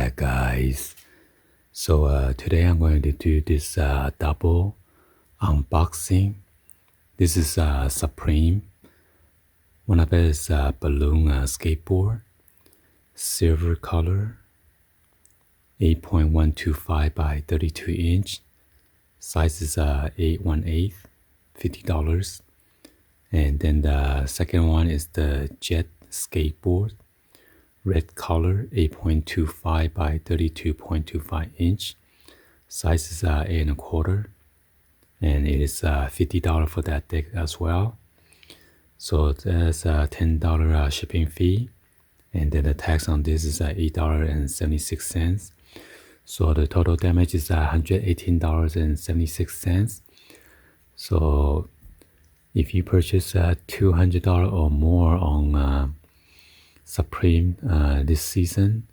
back, guys. So today I'm going to do this double unboxing. This is Supreme. One of it is balloon skateboard, silver color, 8.125 by 32 inch. Size is 8/1/8, $50. And then the second one is the Jet skateboard, red color, 8.25 by 32.25 inch. Size is 8.25, and it is $50 for that deck as well. So there's a $10 shipping fee, and then the tax on this is $8.76. So the total damage is $118.76. So if you purchase $200 or more on Supreme this season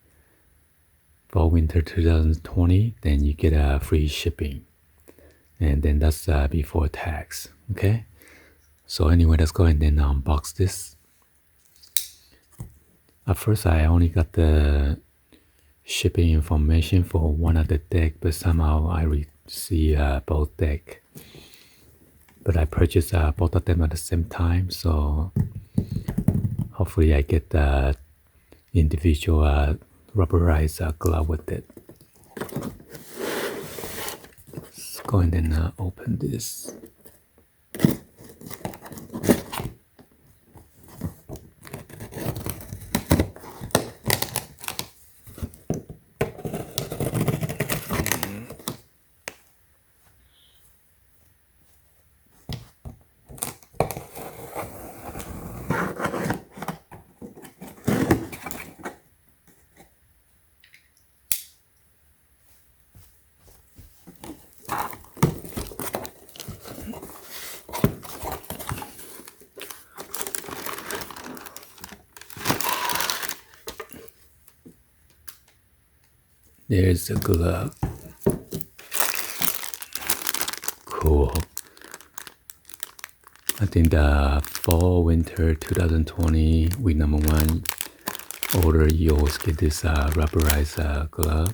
for winter 2020, then you get free shipping, and then that's before tax. Okay, so anyway, let's go ahead and unbox this. At first I only got the shipping information for one of the deck, but somehow I received both deck, but I purchased both of them at the same time, so hopefully I get the individual rubberized glove with it. Let's go ahead and open this. There's a glove. Cool. I think the fall winter 2020 week number 1 order, you always get this rubberized glove.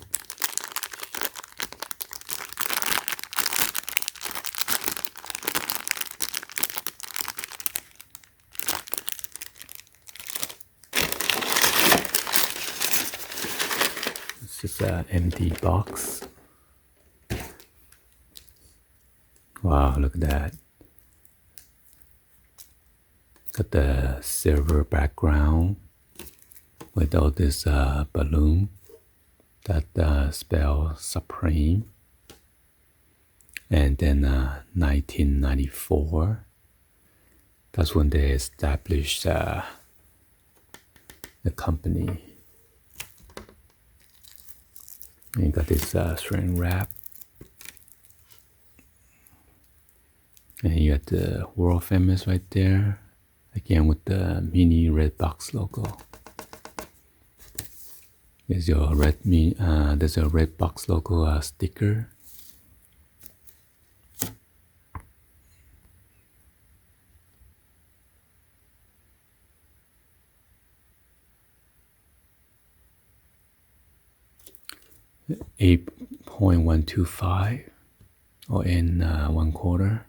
It's an empty box. Wow, look at that. Got the silver background with all this balloon that spell Supreme. And then 1994, that's when they established the company. And you got this shrink wrap, and you got the world famous right there, again with the mini red box logo. There's your there's a red box logo sticker. $8.125 or in 1/4.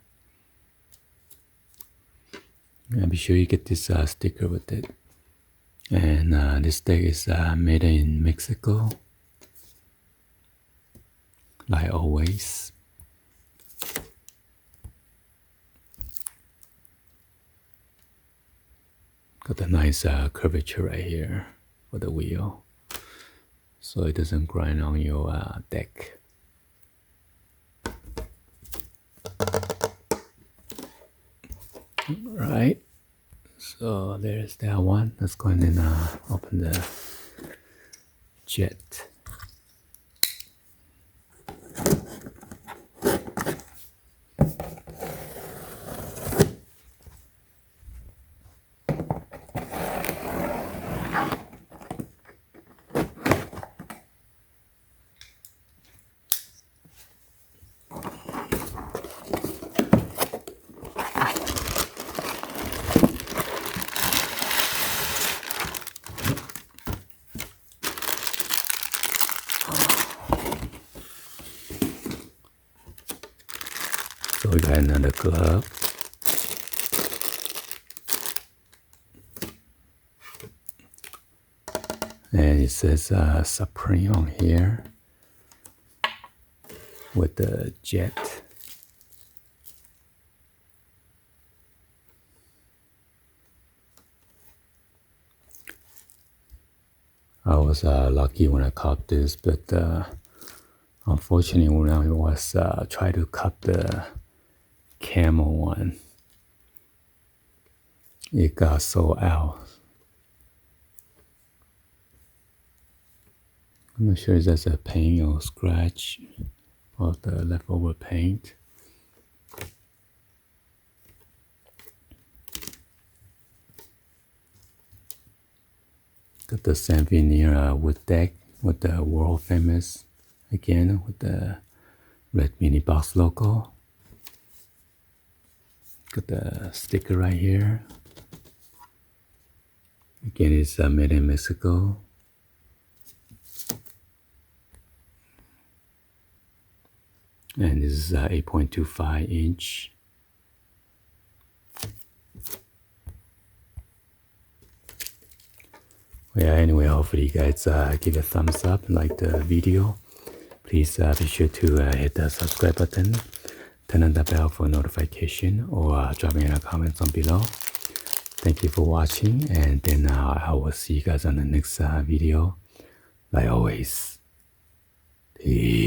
And be sure you get this sticker with it. And this deck is made in Mexico, like always. Got a nice curvature right here for the wheel, so it doesn't grind on your deck. Right, so there's that one. Let's go ahead and open the Jet. So we got another glove. And it says Supreme on here with the jet. I was lucky when I caught this, but unfortunately when I was trying to cut the camel one, it got sold out. I'm not sure if that's a paint or scratch of the leftover paint. Got the same veneer wood deck with the world famous again with the red mini box logo. Got the sticker right here. Again, it's made in Mexico. And this is 8.25 inch. Well, yeah, anyway, hopefully you guys give a thumbs up and like the video. Please be sure to hit the subscribe button, turn on the bell for notification, or drop me in the comments on below. Thank you for watching, and then I will see you guys on the next video. Like always, peace.